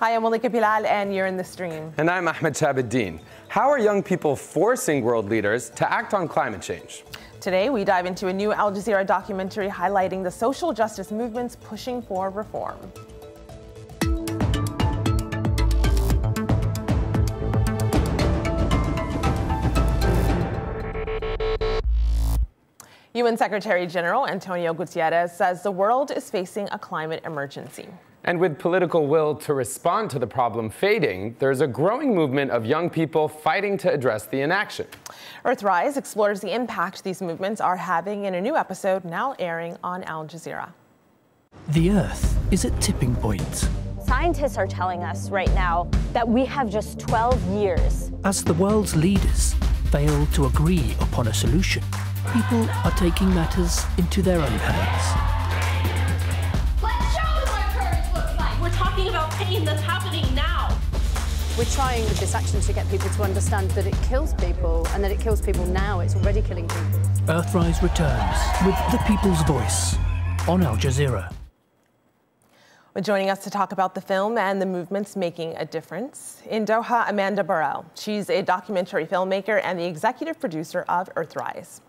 Hi, I'm Malika Bilal, and you're in The Stream. And I'm Ahmed Shahabuddin. How are young people forcing world leaders to act on climate change? Today, we dive into a new Al Jazeera documentary highlighting the social justice movements pushing for reform. UN Secretary General Antonio Guterres says the world is facing a climate emergency. And with political will to respond to the problem fading, there's a growing movement of young people fighting to address the inaction. Earthrise explores the impact these movements are having in a new episode now airing on Al Jazeera. The Earth is at tipping point. Scientists are telling us right now that we have just 12 years. As the world's leaders fail to agree upon a solution, people are taking matters into their own hands. Let's show them what courage looks like. We're talking about pain that's happening now. We're trying with this action to get people to understand that it kills people, and that it kills people now. It's already killing people. Earthrise returns with the people's voice on Al Jazeera. Joining us to talk about the film and the movements making a difference, in Doha, Amanda Burrell. She's a documentary filmmaker and the executive producer of Earthrise.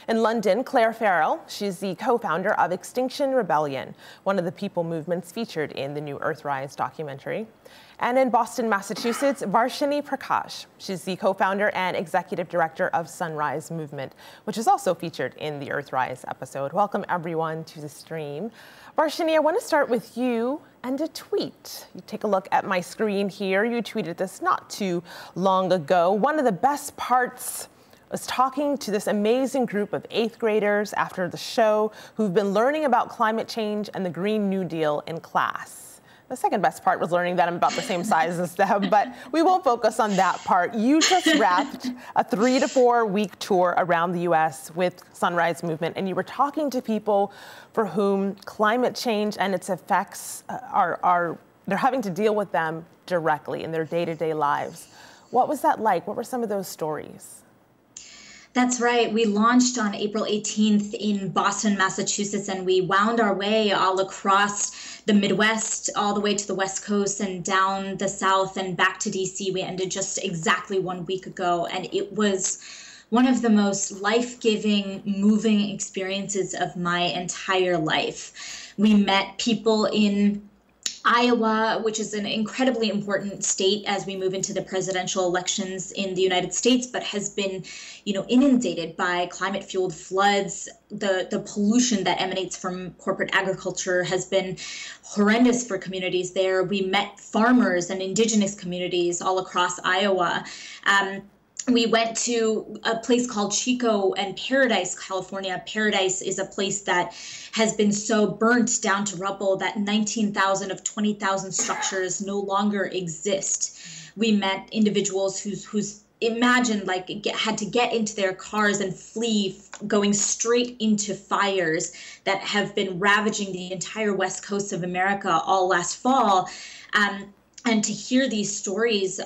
In London, Clare Farrell. She's the co-founder of Extinction Rebellion, one of the people movements featured in the new Earthrise documentary. And in Boston, Massachusetts, Varshini Prakash. She's the co-founder and executive director of Sunrise Movement, which is also featured in the Earthrise episode. Welcome, everyone, to The Stream. Varshini, I want to start with you and a tweet. You take a look at my screen here. You tweeted this not too long ago. One of the best parts was talking to this amazing group of 8th graders after the show who've been learning about climate change and the Green New Deal in class. The second best part was learning that I'm about the same size as them, but we won't focus on that part. You just wrapped a 3 to 4 week tour around the US with Sunrise Movement, and you were talking to people for whom climate change and its effects they're having to deal with them directly in their day-to-day lives. What was that like? What were some of those stories? That's right. We launched on April 18th in Boston, Massachusetts, and we wound our way all across the Midwest, all the way to the West Coast and down the South and back to DC. We ended just exactly 1 week ago, and it was one of the most life-giving, moving experiences of my entire life. We met people in Iowa, which is an incredibly important state as we move into the presidential elections in the United States, but has been, inundated by climate-fueled floods. The pollution that emanates from corporate agriculture has been horrendous for communities there. We met farmers and indigenous communities all across Iowa. We went to a place called Chico and Paradise, California. Paradise is a place that has been so burnt down to rubble that 19,000 of 20,000 structures no longer exist. We met individuals who's imagined had to get into their cars and flee, going straight into fires that have been ravaging the entire West Coast of America all last fall. And to hear these stories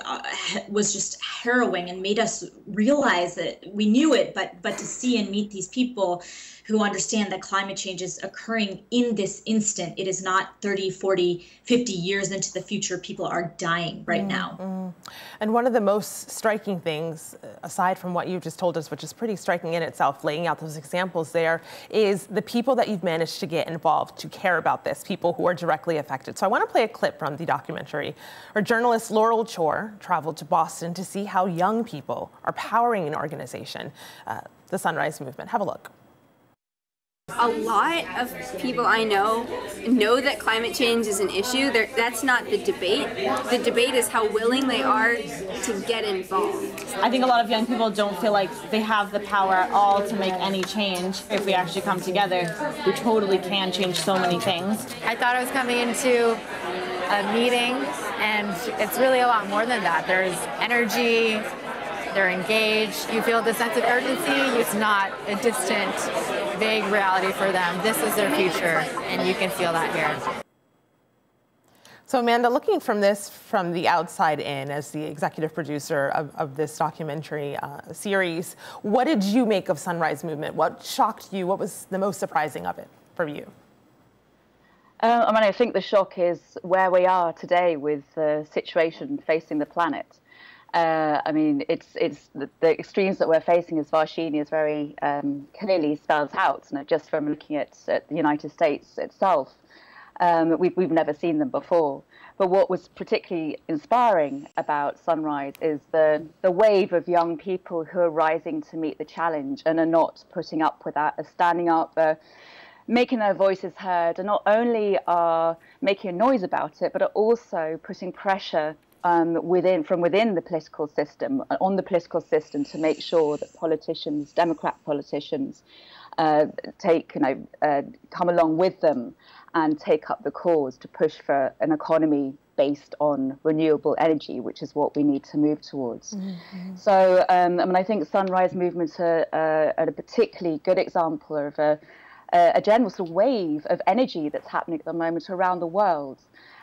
was just harrowing and made us realize that we knew it, but to see and meet these people who understand that climate change is occurring in this instant. It is not 30, 40, 50 years into the future. People are dying right now. And one of the most striking things, aside from what you just told us, which is pretty striking in itself, laying out those examples there, is the people that you've managed to get involved, to care about this, people who are directly affected. So I want to play a clip from the documentary. Our journalist Laurel Chor traveled to Boston to see how young people are powering an organization, the Sunrise Movement. Have a look. A lot of people I know that climate change is an issue. That's not the debate. The debate is how willing they are to get involved. I think a lot of young people don't feel like they have the power at all to make any change. If we actually come together, we totally can change so many things. I thought I was coming into a meeting, and it's really a lot more than that. There's energy. They're engaged. You feel the sense of urgency. It's not a distant, vague reality for them. This is their future, and you can feel that here. So Amanda, looking from the outside in, as the executive producer of this documentary series, what did you make of Sunrise Movement? What shocked you? What was the most surprising of it for you? I mean, I think the shock is where we are today with the situation facing the planet. I mean, it's the extremes that we're facing, as Varshini has very clearly spells out, just from looking at the United States itself. We've never seen them before. But what was particularly inspiring about Sunrise is the wave of young people who are rising to meet the challenge and are not putting up with that, are standing up, making their voices heard, and not only are making a noise about it, but are also putting pressure from within the political system, on the political system, to make sure that politicians, Democrat politicians, come along with them and take up the cause to push for an economy based on renewable energy, which is what we need to move towards. Mm-hmm. So, I mean, I think Sunrise movements are a particularly good example of a general sort of wave of energy that's happening at the moment around the world.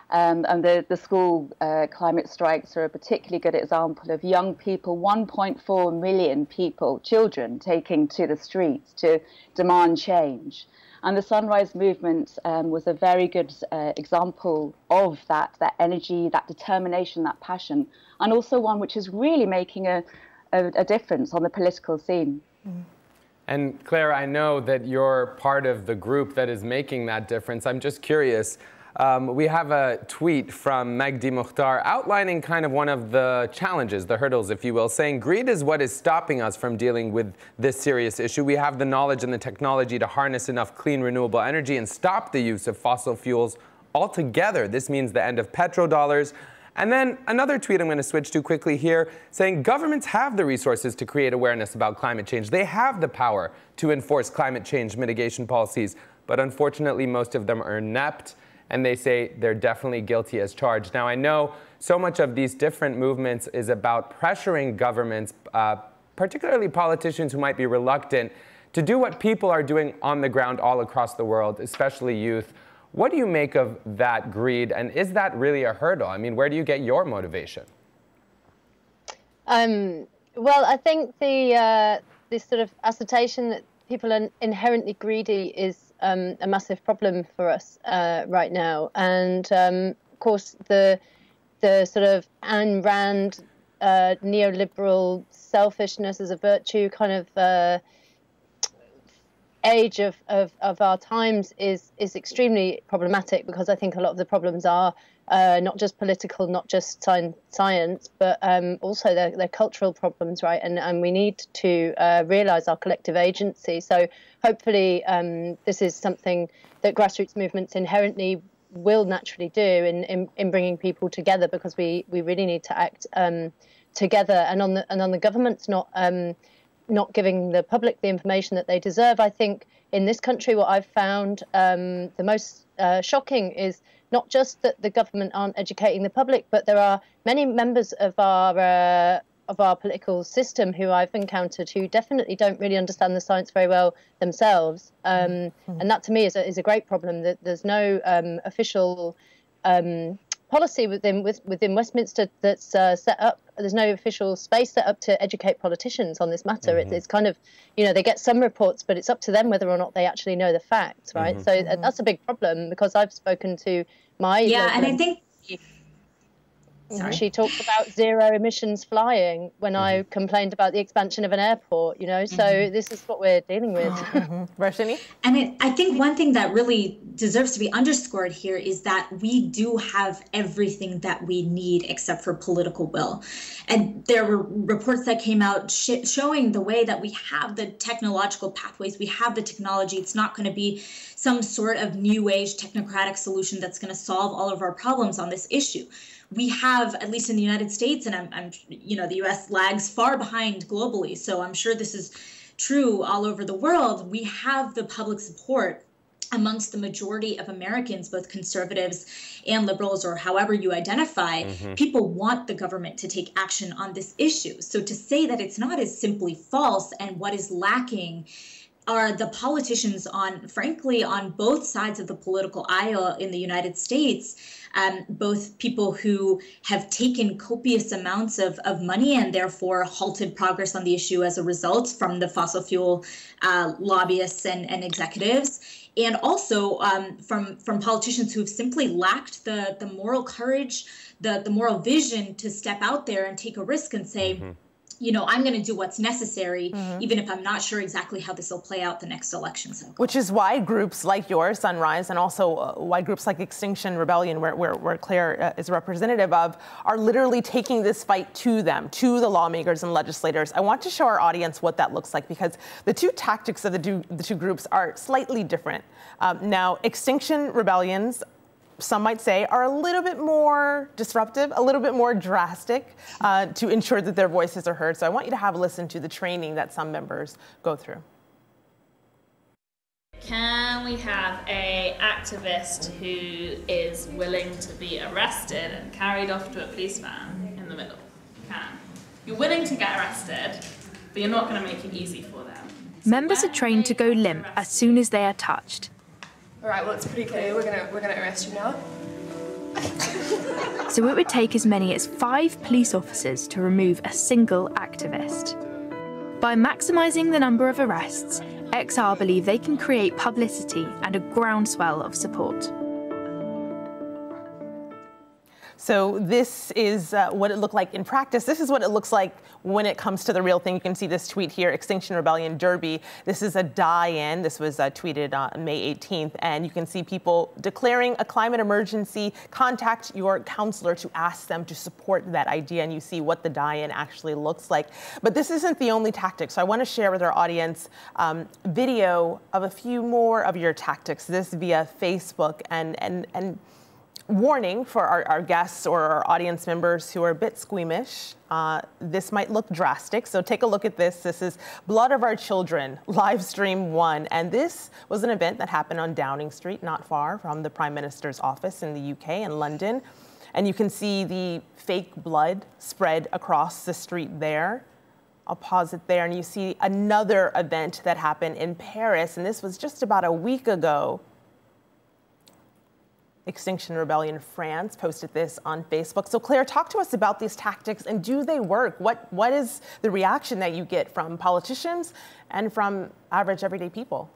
And the school climate strikes are a particularly good example of young people, 1.4 million people, children, taking to the streets to demand change. And the Sunrise movement was a very good example of that energy, that determination, that passion, and also one which is really making a difference on the political scene. Mm. And Claire, I know that you're part of the group that is making that difference. I'm just curious. We have a tweet from Magdi Mukhtar outlining kind of one of the challenges, the hurdles, if you will, saying greed is what is stopping us from dealing with this serious issue. We have the knowledge and the technology to harness enough clean, renewable energy and stop the use of fossil fuels altogether. This means the end of petrodollars. And then another tweet I'm going to switch to quickly here, saying governments have the resources to create awareness about climate change. They have the power to enforce climate change mitigation policies, but unfortunately most of them are inept. And they say they're definitely guilty as charged. Now, I know so much of these different movements is about pressuring governments, particularly politicians who might be reluctant, to do what people are doing on the ground all across the world, especially youth. What do you make of that greed, and is that really a hurdle? I mean, where do you get your motivation? Well, I think this sort of assertion that people are inherently greedy is a massive problem for us right now, and of course the sort of Ayn Rand neoliberal selfishness as a virtue kind of age of our times is extremely problematic, because I think a lot of the problems are not just political, not just science, but also they're cultural problems, right? And we need to realise our collective agency. So hopefully this is something that grassroots movements inherently will naturally do in bringing people together, because we really need to act together. And on the government's not giving the public the information that they deserve. I think in this country, what I've found the most shocking is not just that the government aren't educating the public, but there are many members of our political system who I've encountered who definitely don't really understand the science very well themselves. And that to me is a great problem, that there's no official policy within Westminster that's set up. There's no official space set up to educate politicians on this matter. It's kind of, they get some reports, but it's up to them whether or not they actually know the facts, right? So that's a big problem, because I've spoken to my and I think she talked about zero emissions flying when I complained about the expansion of an airport, so this is what we're dealing with. Varshini? And I think one thing that really deserves to be underscored here is that we do have everything that we need except for political will. And there were reports that came out showing the way that we have the technological pathways, we have the technology. It's not going to be some sort of new age technocratic solution that's going to solve all of our problems on this issue. We have, at least in the United States, and I'm the U.S. lags far behind globally, so I'm sure this is true all over the world. We have the public support amongst the majority of Americans, both conservatives and liberals, or however you identify. People want the government to take action on this issue. So to say that it's not is simply false, and what is lacking are the politicians frankly, on both sides of the political aisle in the United States. Both people who have taken copious amounts of money and therefore halted progress on the issue as a result from the fossil fuel lobbyists and executives, and also from politicians who have simply lacked the moral courage, the moral vision to step out there and take a risk and say, you know, I'm going to do what's necessary, even if I'm not sure exactly how this will play out the next election cycle. Which is why groups like yours, Sunrise, and also why groups like Extinction Rebellion, where Claire is a representative of, are literally taking this fight to them, to the lawmakers and legislators. I want to show our audience what that looks like, because the two tactics of the two groups are slightly different. Now, Extinction Rebellions, some might say, are a little bit more disruptive, a little bit more drastic to ensure that their voices are heard. So I want you to have a listen to the training that some members go through. Can we have an activist who is willing to be arrested and carried off to a police van in the middle? Can. You're willing to get arrested, but you're not going to make it easy for them. Members are trained to go limp as soon as they are touched. All right, well, it's pretty clear. We're gonna arrest you now. So it would take as many as 5 police officers to remove a single activist. By maximising the number of arrests, XR believe they can create publicity and a groundswell of support. So this is what it looked like in practice. This is what it looks like when it comes to the real thing. You can see this tweet here, Extinction Rebellion Derby. This is a die-in. This was tweeted on May 18th. And you can see people declaring a climate emergency. Contact your counselor to ask them to support that idea. And you see what the die-in actually looks like. But this isn't the only tactic. So I want to share with our audience video of a few more of your tactics. This via Facebook and warning for our guests or our audience members who are a bit squeamish. This might look drastic, so take a look at this. This is Blood of Our Children, live stream 1. And this was an event that happened on Downing Street, not far from the Prime Minister's office in the UK in London. And you can see the fake blood spread across the street there. I'll pause it there, and you see another event that happened in Paris, and this was just about a week ago. Extinction Rebellion France posted this on Facebook. So Claire, talk to us about these tactics, and do they work? What is the reaction that you get from politicians and from average everyday people?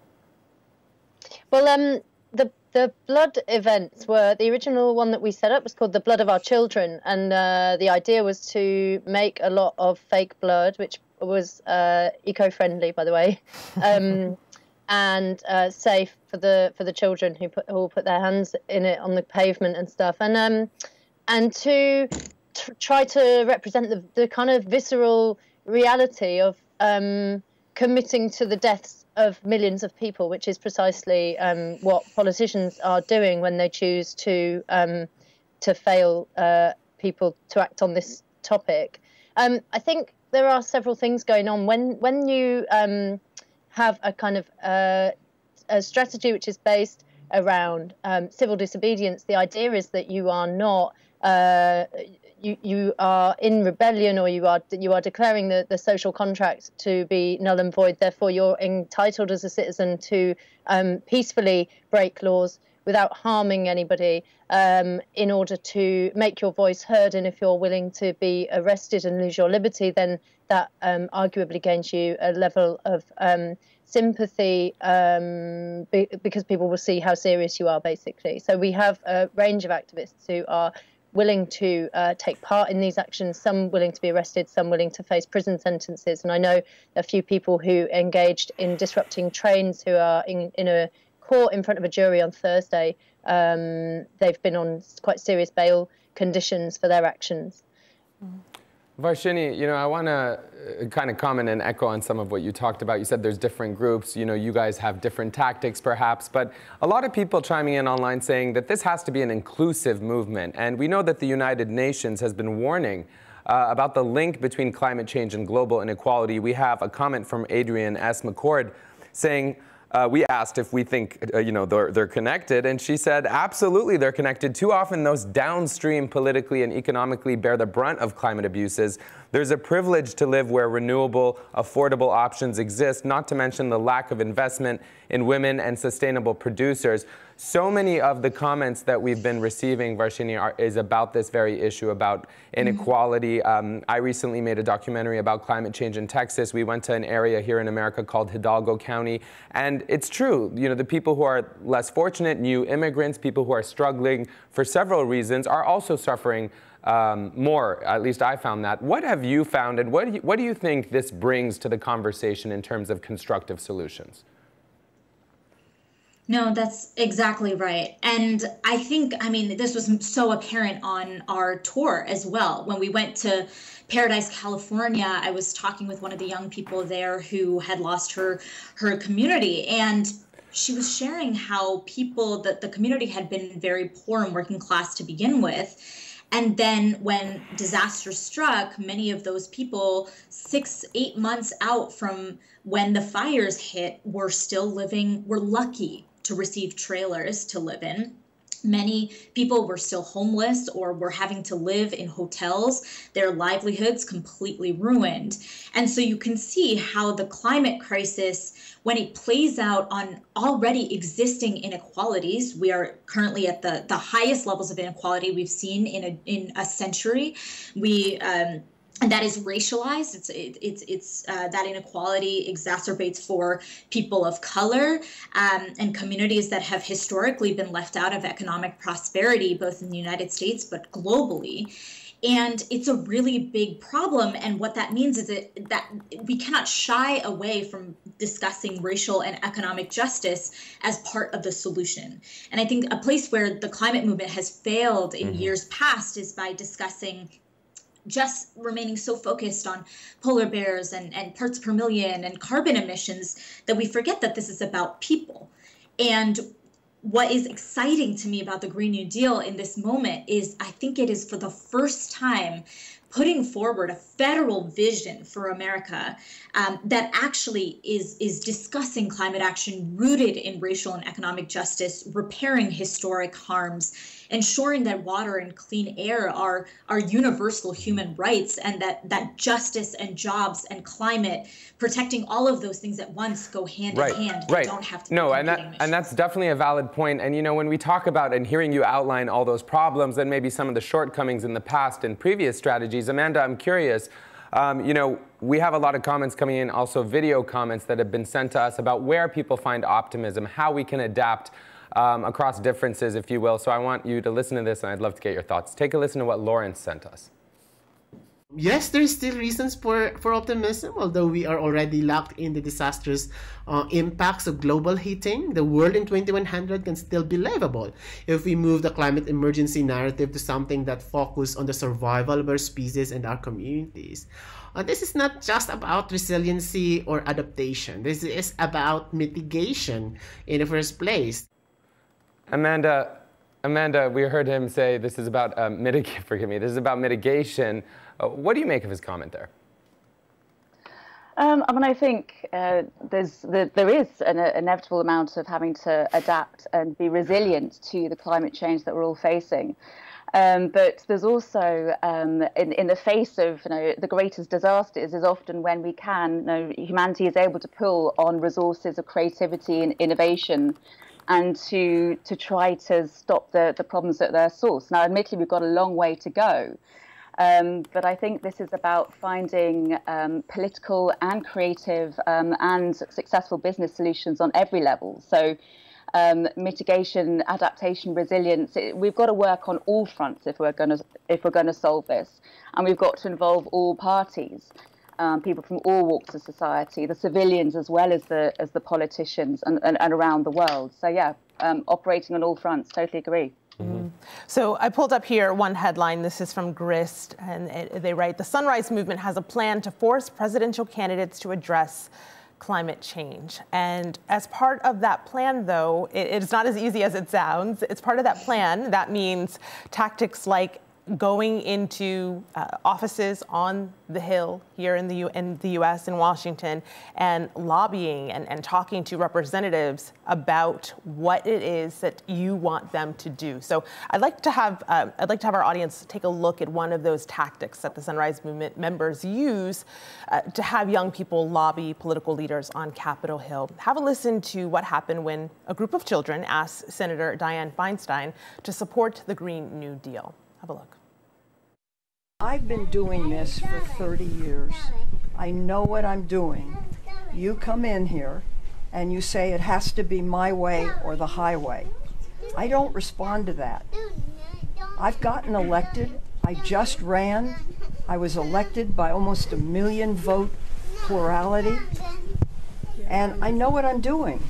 Well, the blood events were, the original one that we set up was called the Blood of Our Children, and the idea was to make a lot of fake blood, which was eco-friendly, by the way. And safe for the children who put their hands in it on the pavement and stuff, and to try to represent the kind of visceral reality of committing to the deaths of millions of people, which is precisely what politicians are doing when they choose to fail people to act on this topic. I think there are several things going on when you have a kind of a strategy which is based around civil disobedience. The idea is that you are not you are in rebellion, or you are declaring the social contract to be null and void. Therefore, you're entitled as a citizen to peacefully break laws without harming anybody, in order to make your voice heard. And if you're willing to be arrested and lose your liberty, then that arguably gains you a level of sympathy, because people will see how serious you are, basically. So we have a range of activists who are willing to take part in these actions, some willing to be arrested, some willing to face prison sentences. And I know a few people who engaged in disrupting trains who are in a court in front of a jury on Thursday. They've been on quite serious bail conditions for their actions. Varshini, you know, I want to kind of comment and echo on some of what you talked about. You said there's different groups, you know, you guys have different tactics perhaps, but a lot of people chiming in online saying that this has to be an inclusive movement. And we know that the United Nations has been warning about the link between climate change and global inequality. We have a comment from Adrienne S. McCord saying, we asked if we think, you know, they're connected, and she said, absolutely, they're connected. Too often, those downstream politically and economically bear the brunt of climate abuses. There's a privilege to live where renewable, affordable options exist, not to mention the lack of investment in women and sustainable producers. So many of the comments that we've been receiving, Varshini, is about this very issue, about inequality. I recently made a documentary about climate change in Texas. We went to an area here in America called Hidalgo County, and it's true. You know, the people who are less fortunate, new immigrants, people who are struggling for several reasons, are also suffering more. At least I found that. What have you found, and what do you think this brings to the conversation in terms of constructive solutions? No, that's exactly right. And I think, I mean, this was so apparent on our tour as well. When we went to Paradise, California, I was talking with one of the young people there who had lost her community, and she was sharing how the community had been very poor and working class to begin with. And then when disaster struck, many of those people, 6-8 months out from when the fires hit, were lucky to receive trailers to live in. Many people were still homeless or were having to live in hotels, their livelihoods completely ruined. And so you can see how the climate crisis, when it plays out on already existing inequalities, we are currently at the highest levels of inequality we've seen in a century. And that is racialized. It's that inequality exacerbates for people of color and communities that have historically been left out of economic prosperity, both in the United States but globally. And it's a really big problem. And what that means is that we cannot shy away from discussing racial and economic justice as part of the solution. And I think a place where the climate movement has failed in years past is by discussing just remaining so focused on polar bears and parts per million and carbon emissions that we forget that this is about people. And what is exciting to me about the Green New Deal in this moment is I think it is for the first time putting forward a federal vision for America that actually is discussing climate action rooted in racial and economic justice, repairing historic harms, ensuring that water and clean air are universal human rights, and that justice and jobs and climate, protecting all of those things at once go hand in hand. They don't have to be competing missions. And that's definitely a valid point. And you know, when we talk about and hearing you outline all those problems and maybe some of the shortcomings in the past and previous strategies, Amanda, I'm curious. You know, we have a lot of comments coming in, also video comments that have been sent to us about where people find optimism, how we can adapt across differences, if you will. So I want you to listen to this, and I'd love to get your thoughts. Take a listen to what Lawrence sent us. Yes, there's still reasons for optimism, although we are already locked in the disastrous impacts of global heating. The world in 2100 can still be livable if we move the climate emergency narrative to something that focuses on the survival of our species and our communities. This is not just about resiliency or adaptation. This is about mitigation in the first place. Amanda, we heard him say this is about this is about mitigation. What do you make of his comment there? I mean, I think there is an inevitable amount of having to adapt and be resilient to the climate change that we're all facing. But there's also, in the face of the greatest disasters, is often when we can, humanity is able to pull on resources of creativity and innovation, and to try to stop the problems at their source. Now, admittedly, we've got a long way to go. But I think this is about finding political and creative and successful business solutions on every level. So mitigation, adaptation, resilience, we've got to work on all fronts if we're going to solve this. And we've got to involve all parties. People from all walks of society, the civilians as well as the politicians and around the world. So yeah, operating on all fronts, totally agree. Mm-hmm. So I pulled up here one headline. This is from Grist, and they write, the Sunrise Movement has a plan to force presidential candidates to address climate change. And as part of that plan, though, it's not as easy as it sounds. It's part of that plan. That means tactics like going into offices on the Hill here in the U.S. in Washington and lobbying and talking to representatives about what it is that you want them to do. So I'd like to have our audience take a look at one of those tactics that the Sunrise Movement members use to have young people lobby political leaders on Capitol Hill. Have a listen to what happened when a group of children asked Senator Dianne Feinstein to support the Green New Deal. Have a look. I've been doing this for 30 years. I know what I'm doing. You come in here and you say it has to be my way or the highway. I don't respond to that. I've gotten elected. I just ran. I was elected by almost 1 million vote plurality. And I know what I'm doing.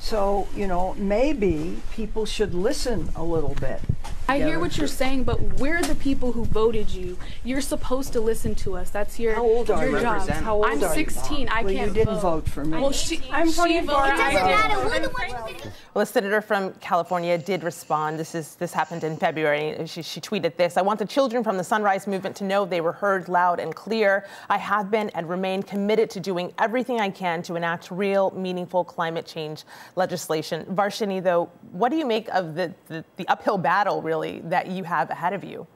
So, you know, maybe people should listen a little bit. I hear what you're saying, but we're the people who voted you. You're supposed to listen to us. That's your How old are you? job. How old I'm are 16. You? I well, can't you didn't vote for me. Well, I'm voting for voted. you. It doesn't matter. Well, a senator from California did respond. This happened in February. She tweeted this: "I want the children from the Sunrise Movement to know they were heard loud and clear. I have been and remain committed to doing everything I can to enact real, meaningful climate change legislation." Varshini, though, what do you make of the uphill battle, really, that you have ahead of you?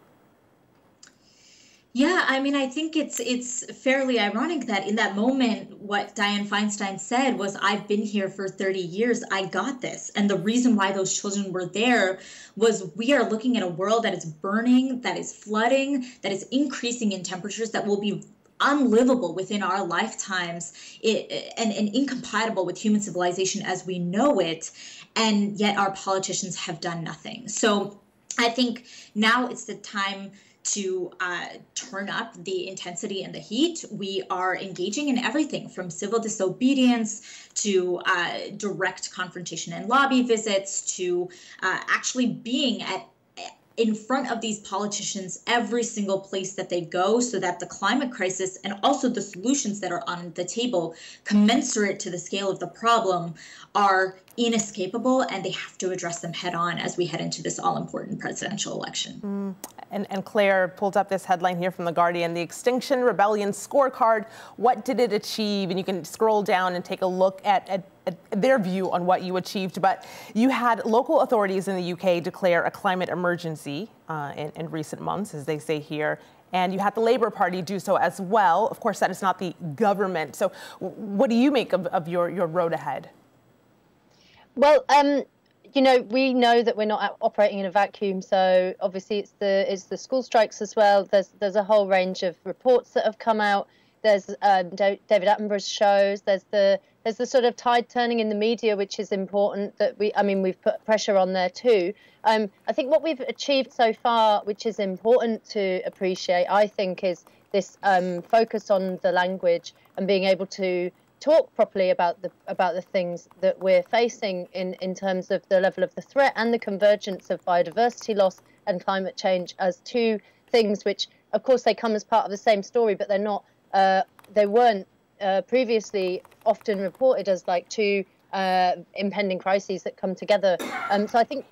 Yeah, I mean, I think it's fairly ironic that in that moment, what Dianne Feinstein said was, "I've been here for 30 years. I got this." And the reason why those children were there was we are looking at a world that is burning, that is flooding, that is increasing in temperatures that will be unlivable within our lifetimes and incompatible with human civilization as we know it. And yet our politicians have done nothing. So I think now it's the time to turn up the intensity and the heat. We are engaging in everything from civil disobedience to direct confrontation and lobby visits to actually being in front of these politicians every single place that they go, so that the climate crisis and also the solutions that are on the table, commensurate to the scale of the problem, are inescapable, and they have to address them head on as we head into this all-important presidential election. And Claire pulled up this headline here from The Guardian: "The Extinction Rebellion scorecard, what did it achieve?" And you can scroll down and take a look at their view on what you achieved. But you had local authorities in the UK declare a climate emergency in recent months, as they say here. And you had the Labour Party do so as well. Of course, that is not the government. So what do you make of your road ahead? Well, you know, we know that we're not operating in a vacuum. So obviously it's the school strikes as well. There's a whole range of reports that have come out. There's David Attenborough's shows. There's the sort of tide turning in the media, which is important. That we've put pressure on there too. I think what we've achieved so far, which is important to appreciate, I think, is this focus on the language and being able to talk properly about the things that we're facing in terms of the level of the threat and the convergence of biodiversity loss and climate change as two things which, of course, they come as part of the same story, but they're not. They weren't previously often reported as like two impending crises that come together. So I think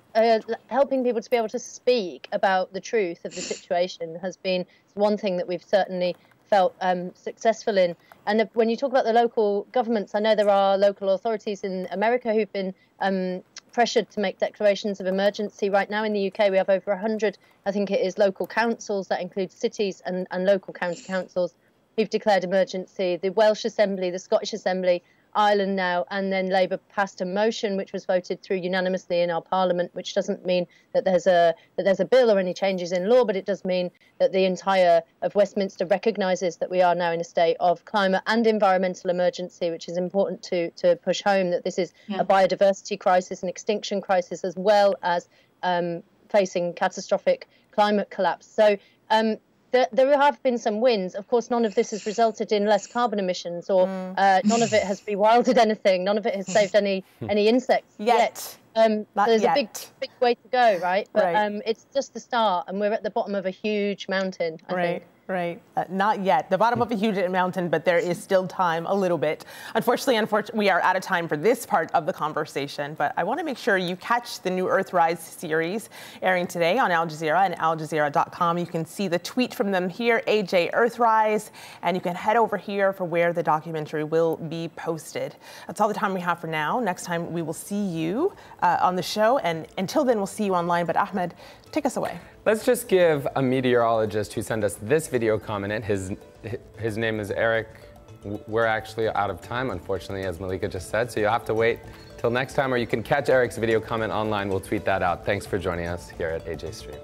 helping people to be able to speak about the truth of the situation has been one thing that we've certainly felt successful in. And when you talk about the local governments, I know there are local authorities in America who've been pressured to make declarations of emergency. Right now in the UK, we have over 100, I think it is, local councils. That includes cities and local county councils who've declared emergency. The Welsh Assembly, the Scottish Assembly, Ireland now, and then Labour passed a motion which was voted through unanimously in our Parliament, which doesn't mean that there's a bill or any changes in law, but it does mean that the entire of Westminster recognises that we are now in a state of climate and environmental emergency, which is important to push home that this is a biodiversity crisis, an extinction crisis, as well as facing catastrophic climate collapse. So there have been some wins. Of course, none of this has resulted in less carbon emissions, or none of it has rewilded anything. None of it has saved any insects yet. There's a big way to go, right? But it's just the start, and we're at the bottom of a huge mountain, I think. Right, not yet. The bottom of a huge mountain, but there is still time, a little bit. Unfortunately, we are out of time for this part of the conversation, but I want to make sure you catch the new Earthrise series airing today on Al Jazeera and aljazeera.com. You can see the tweet from them here, AJ Earthrise, and you can head over here for where the documentary will be posted. That's all the time we have for now. Next time we will see you on the show, and until then we'll see you online. But Ahmed, take us away. Let's just give a meteorologist who sent us this video comment. His name is Eric. We're actually out of time, unfortunately, as Malika just said, so you'll have to wait till next time, or you can catch Eric's video comment online. We'll tweet that out. Thanks for joining us here at AJ Stream.